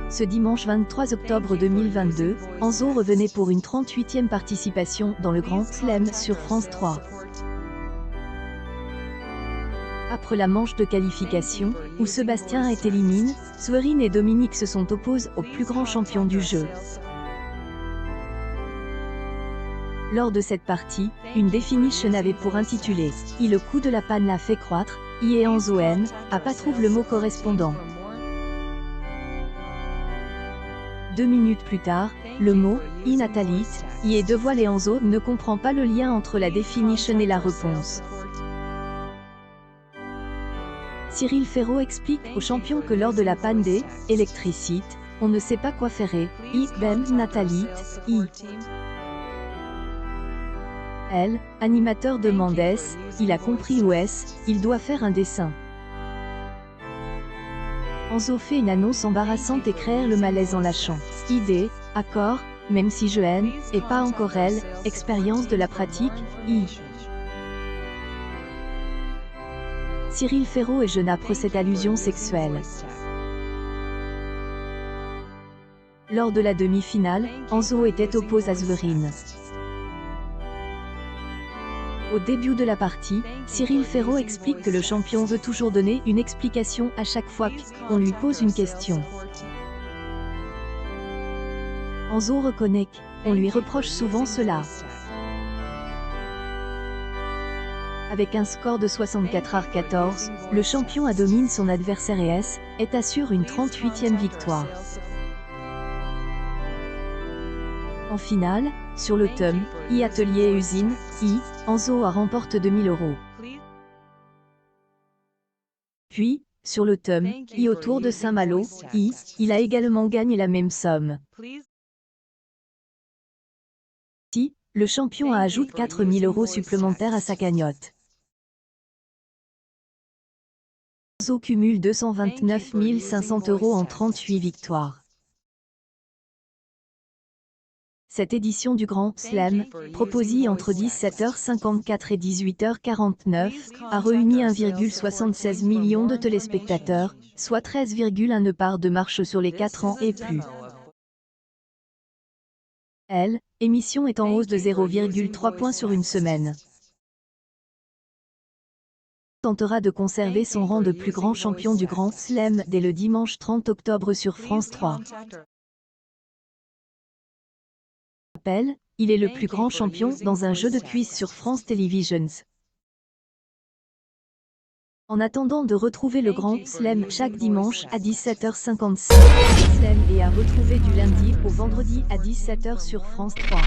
Ce dimanche 23 octobre 2022, Enzo revenait pour une 38e participation dans le Grand Chelem sur France 3. Après la manche de qualification, où Sébastien élimine, Sverine et Dominique se sont opposés aux plus grands champions du jeu. Lors de cette partie, une définition avait pour intitulé « le coup de la panne l'a fait croître », et Enzo N. a pas trouvé le mot correspondant. 2 minutes plus tard, le mot « inatalite » y est dévoilé. Enzo ne comprend pas le lien entre la définition et la réponse. Cyril Ferraud explique aux champions que lors de la panne des électricités, on ne sait pas quoi faire et natalite, Elle, animateur de Mendes, il a compris où est-ce, il doit faire un dessin. Enzo fait une annonce embarrassante et crée le malaise en lâchant « idée, accord, même si je haine, et pas encore elle, expérience de la pratique, Cyril Ferraud est jeune après cette allusion sexuelle. Lors de la demi-finale, Enzo était opposé à Sverine. Au début de la partie, Cyril Ferraud explique que le champion veut toujours donner une explication à chaque fois qu'on lui pose une question. Enzo reconnaît qu'on lui reproche souvent cela. Avec un score de 64-14, le champion domine son adversaire et assure une 38e victoire. En finale, sur le thème « Atelier et usine », Enzo remporte 2000 €. Puis, sur le thème « autour de Saint-Malo », il a également gagné la même somme. Le champion ajoute 4000 € supplémentaires à sa cagnotte. Enzo cumule 229 500 € en 38 victoires. Cette édition du Grand Chelem, proposée entre 17h54 et 18h49, a réuni 1,76 million de téléspectateurs, soit 13,1 parts de marche sur les 4 ans et plus. L'émission est en hausse de 0,3 points sur une semaine. Tentera de conserver son rang de plus grand champion du Grand Chelem dès le dimanche 30 octobre sur France 3. Il est le plus grand champion dans un jeu de quiz sur France Televisions. En attendant de retrouver le Grand Chelem chaque dimanche à 17h56 et à retrouver du lundi au vendredi à 17h sur France 3.